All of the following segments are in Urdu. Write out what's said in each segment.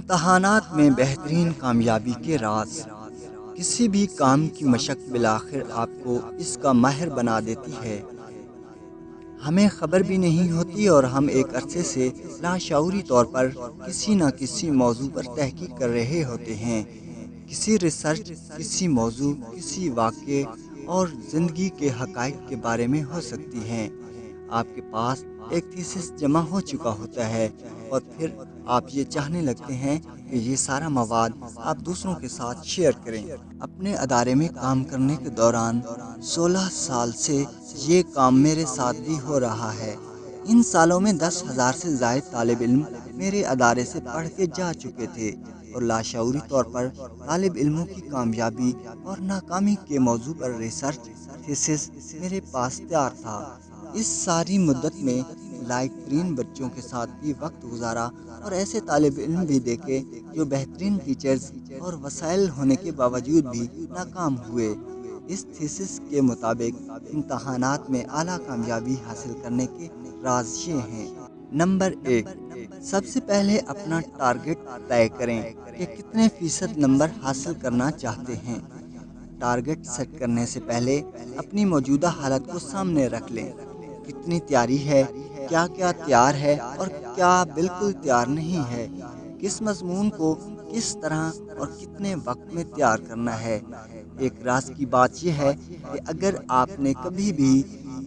امتحانات میں بہترین کامیابی کے راز۔ کسی بھی کام کی مشق بالآخر آپ کو اس کا ماہر بنا دیتی ہے۔ ہمیں خبر بھی نہیں ہوتی اور ہم ایک عرصے سے لاشعوری طور پر کسی نہ کسی موضوع پر تحقیق کر رہے ہوتے ہیں۔ کسی ریسرچ، کسی موضوع، کسی واقعے اور زندگی کے حقائق کے بارے میں ہو سکتی ہیں۔ آپ کے پاس ایک تھیسس جمع ہو چکا ہوتا ہے اور پھر آپ یہ چاہنے لگتے ہیں کہ یہ سارا مواد آپ دوسروں کے ساتھ شیئر کریں۔ اپنے ادارے میں کام کرنے کے دوران 16 سال سے یہ کام میرے ساتھ بھی ہو رہا ہے۔ ان سالوں میں 10,000 سے زائد طالب علم میرے ادارے سے پڑھ کے جا چکے تھے اور لاشعوری طور پر طالب علموں کی کامیابی اور ناکامی کے موضوع پر ریسرچ تھیسس میرے پاس تیار تھا۔ اس ساری مدت میں لائق ترین بچوں کے ساتھ بھی وقت گزارا اور ایسے طالب علم بھی دیکھے جو بہترین ٹیچرز اور وسائل ہونے کے باوجود بھی ناکام ہوئے۔ اس تھیسس کے مطابق امتحانات میں اعلیٰ کامیابی حاصل کرنے کے راز یہ ہیں۔ نمبر 1، سب سے پہلے اپنا ٹارگٹ طے کریں کہ کتنے فیصد نمبر حاصل کرنا چاہتے ہیں۔ ٹارگٹ سیٹ کرنے سے پہلے اپنی موجودہ حالت کو سامنے رکھ لیں۔ کتنی تیاری ہے، کیا کیا تیار ہے اور کیا بالکل تیار نہیں ہے، کس مضمون کو کس طرح اور کتنے وقت میں تیار کرنا ہے۔ ایک راز کی بات یہ ہے کہ اگر آپ نے کبھی بھی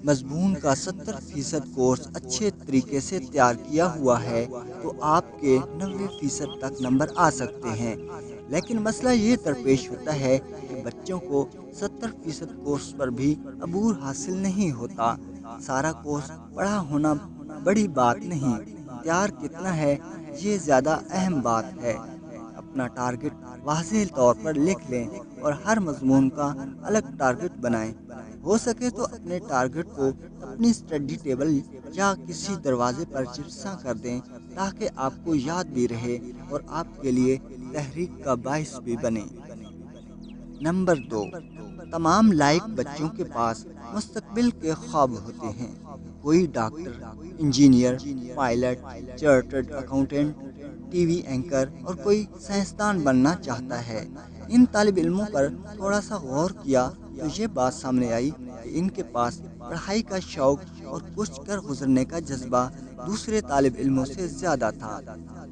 مضمون کا 70% کورس اچھے طریقے سے تیار کیا ہوا ہے تو آپ کے 90% تک نمبر آ سکتے ہیں، لیکن مسئلہ یہ درپیش ہوتا ہے کہ بچوں کو 70% کورس پر بھی عبور حاصل نہیں ہوتا۔ سارا کورس پڑھا ہونا بڑی بات نہیں، تیار کتنا ہے یہ زیادہ اہم بات ہے۔ اپنا ٹارگٹ واضح طور پر لکھ لیں اور ہر مضمون کا الگ ٹارگٹ بنائیں۔ ہو سکے تو اپنے ٹارگٹ کو اپنی اسٹڈی ٹیبل یا کسی دروازے پر چپساں کر دیں تاکہ آپ کو یاد بھی رہے اور آپ کے لیے تحریک کا باعث بھی بنے۔ نمبر 2، تمام لائق بچوں کے پاس مستقبل کے خواب ہوتے ہیں۔ کوئی doctor, engineer, pilot, chartered accountant, T V anchor اور کوئی سائنسدان بننا چاہتا ہے۔ ان طالب علموں پر تھوڑا سا غور کیا تو یہ بات سامنے آئی کہ ان کے پاس پڑھائی کا شوق اور کچھ کر گزرنے کا جذبہ دوسرے طالب علموں سے زیادہ تھا۔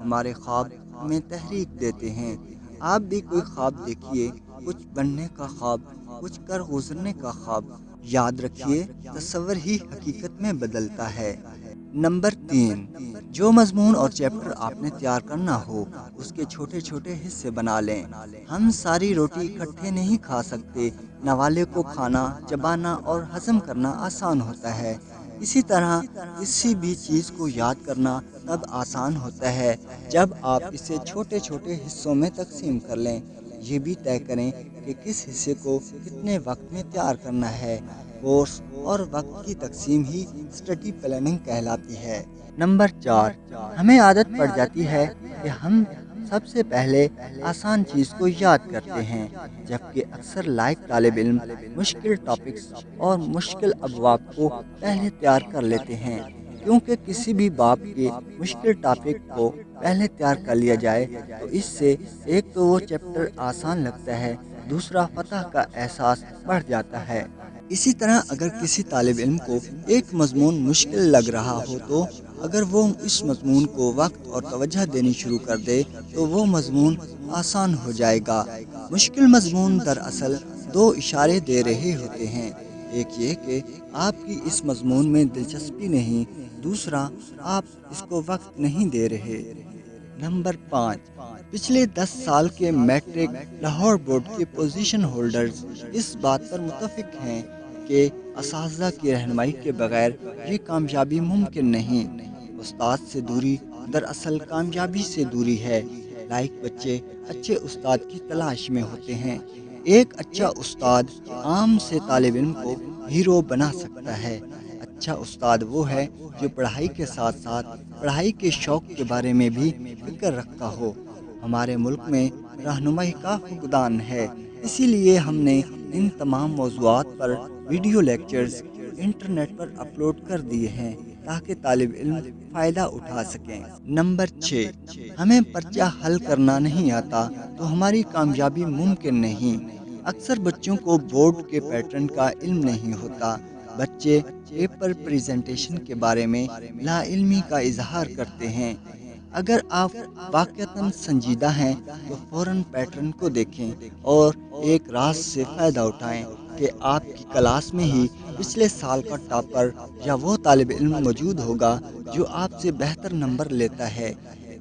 ہمارے خواب ہمیں تحریک دیتے ہیں۔ آپ بھی کوئی خواب دیکھیے، کچھ بننے کا خواب، کچھ کر گزرنے کا خواب۔ یاد رکھیے، تصور ہی حقیقت میں بدلتا ہے۔ نمبر 3، جو مضمون اور چیپٹر آپ نے تیار کرنا ہو اس کے چھوٹے چھوٹے حصے بنا لیں۔ ہم ساری روٹی اکٹھے نہیں کھا سکتے۔ نوالے کو کھانا، چبانا اور ہضم کرنا آسان ہوتا ہے، اسی طرح کسی بھی چیز کو یاد کرنا تب آسان ہوتا ہے جب آپ اسے چھوٹے چھوٹے حصوں میں تقسیم کر لیں۔ یہ بھی طے کریں کہ کس حصے کو کتنے وقت میں تیار کرنا ہے۔ کورس اور وقت کی تقسیم ہی اسٹڈی پلاننگ کہلاتی ہے۔ نمبر 4، ہمیں عادت پڑ جاتی ہے کہ ہم سب سے پہلے آسان چیز کو یاد کرتے ہیں، جبکہ اکثر لائق طالب علم مشکل ٹاپکس اور مشکل ابواب کو پہلے تیار کر لیتے ہیں، کیونکہ کسی بھی باب کے مشکل ٹاپک کو پہلے تیار کر لیا جائے تو اس سے ایک تو وہ چیپٹر آسان لگتا ہے، دوسرا فتح کا احساس بڑھ جاتا ہے۔ اسی طرح اگر کسی طالب علم کو ایک مضمون مشکل لگ رہا ہو تو اگر وہ اس مضمون کو وقت اور توجہ دینی شروع کر دے تو وہ مضمون آسان ہو جائے گا۔ مشکل مضمون دراصل 2 اشارے دے رہے ہوتے ہیں، ایک یہ کہ آپ کی اس مضمون میں دلچسپی نہیں، دوسرا آپ اس کو وقت نہیں دے رہے۔ نمبر 5، پچھلے 10 سال کے میٹرک لاہور بورڈ کے پوزیشن ہولڈرز اس بات پر متفق ہیں کہ اساتذہ کی رہنمائی کے بغیر یہ کامیابی ممکن نہیں۔ استاد سے دوری دراصل کامیابی سے دوری ہے۔ لائق بچے اچھے استاد کی تلاش میں ہوتے ہیں۔ ایک اچھا استاد عام سے طالب علم کو ہیرو بنا سکتا ہے۔ اچھا استاد وہ ہے جو پڑھائی کے ساتھ ساتھ پڑھائی کے شوق کے بارے میں بھی فکر رکھتا ہو۔ ہمارے ملک میں رہنمائی کا فقدان ہے، اسی لیے ہم نے ان تمام موضوعات پر ویڈیو لیکچرز انٹرنیٹ پر اپلوڈ کر دیے ہیں۔ تاکہ طالب علم فائدہ اٹھا سکیں۔ نمبر 6، ہمیں پرچہ حل کرنا نہیں آتا تو ہماری کامیابی ممکن نہیں۔ اکثر بچوں کو بورڈ کے پیٹرن کا علم نہیں ہوتا۔ بچے پیپر پریزنٹیشن کے بارے میں لا علمی کا اظہار کرتے ہیں۔ اگر آپ واقعتاً سنجیدہ ہیں تو فوراً پیٹرن کو دیکھیں اور ایک راز سے فائدہ اٹھائیں کہ آپ کی کلاس میں ہی پچھلے سال کا ٹاپر یا وہ طالب علم موجود ہوگا جو آپ سے بہتر نمبر لیتا ہے۔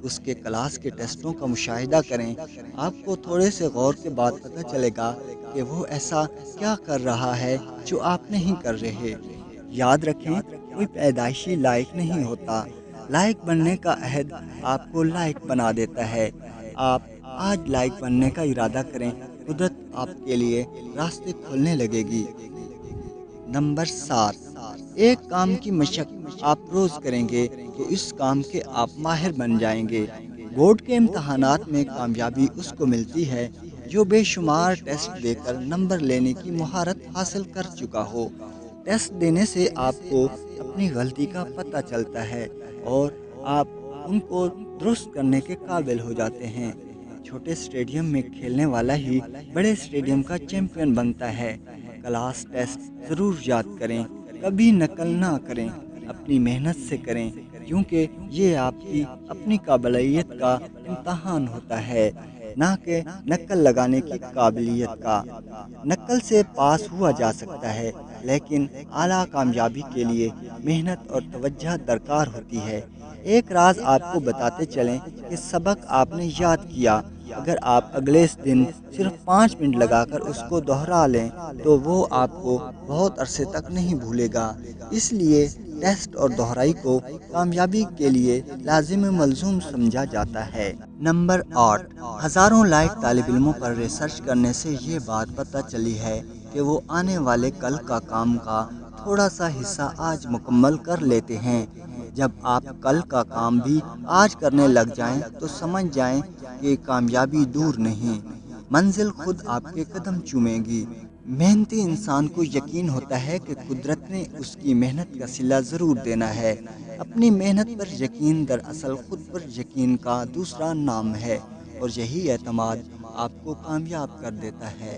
اس کے کلاس کے ٹیسٹوں کا مشاہدہ کریں۔ آپ کو تھوڑے سے غور کے بعد پتہ چلے گا کہ وہ ایسا کیا کر رہا ہے جو آپ نہیں کر رہے۔ یاد رکھیں، کوئی پیدائشی لائق نہیں ہوتا۔ لائق بننے کا عہد آپ کو لائق بنا دیتا ہے۔ آپ آج لائق بننے کا ارادہ کریں، قدرت آپ کے لیے راستے کھولنے لگے گی۔ نمبر 7، ایک کام کی مشق آپ روز کریں گے تو اس کام کے آپ ماہر بن جائیں گے۔ بورڈ کے امتحانات میں کامیابی اس کو ملتی ہے جو بے شمار ٹیسٹ دے کر نمبر لینے کی مہارت حاصل کر چکا ہو۔ ٹیسٹ دینے سے آپ کو اپنی غلطی کا پتہ چلتا ہے اور آپ ان کو درست کرنے کے قابل ہو جاتے ہیں۔ چھوٹے اسٹیڈیم میں کھیلنے والا ہی بڑے اسٹیڈیم کا چیمپئن بنتا ہے۔ کلاس ٹیسٹ ضرور یاد کریں، کبھی نقل نہ کریں، اپنی محنت سے کریں، کیونکہ یہ آپ کی اپنی قابلیت کا امتحان ہوتا ہے، نہ کہ نقل لگانے کی قابلیت کا۔ نقل سے پاس ہوا جا سکتا ہے، لیکن اعلیٰ کامیابی کے لیے محنت اور توجہ درکار ہوتی ہے۔ ایک راز آپ کو بتاتے چلیں کہ سبق آپ نے یاد کیا، اگر آپ اگلے دن صرف 5 منٹ لگا کر اس کو دہرا لیں تو وہ آپ کو بہت عرصے تک نہیں بھولے گا۔ اس لیے ٹیسٹ اور دہرائی کو کامیابی کے لیے لازم ملزوم سمجھا جاتا ہے۔ نمبر 8، ہزاروں لائق طالب علموں پر ریسرچ کرنے سے یہ بات پتہ چلی ہے کہ وہ آنے والے کل کا کام کا تھوڑا سا حصہ آج مکمل کر لیتے ہیں۔ جب آپ کل کا کام بھی آج کرنے لگ جائیں تو سمجھ جائیں کہ کامیابی دور نہیں، منزل خود آپ کے قدم چومے گی۔ محنتی انسان کو یقین ہوتا ہے کہ قدرت نے اس کی محنت کا صلہ ضرور دینا ہے۔ اپنی محنت پر یقین دراصل خود پر یقین کا دوسرا نام ہے، اور یہی اعتماد آپ کو کامیاب کر دیتا ہے۔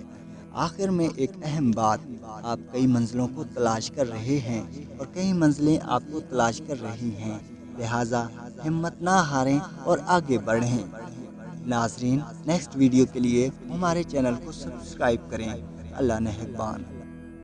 آخر میں ایک اہم بات، آپ کئی منزلوں کو تلاش کر رہے ہیں اور کئی منزلیں آپ کو تلاش کر رہی ہیں، لہٰذا ہمت نہ ہاریں اور آگے بڑھیں۔ ناظرین، نیکسٹ ویڈیو کے لیے ہمارے چینل کو سبسکرائب کریں۔ اللہ نگہبان۔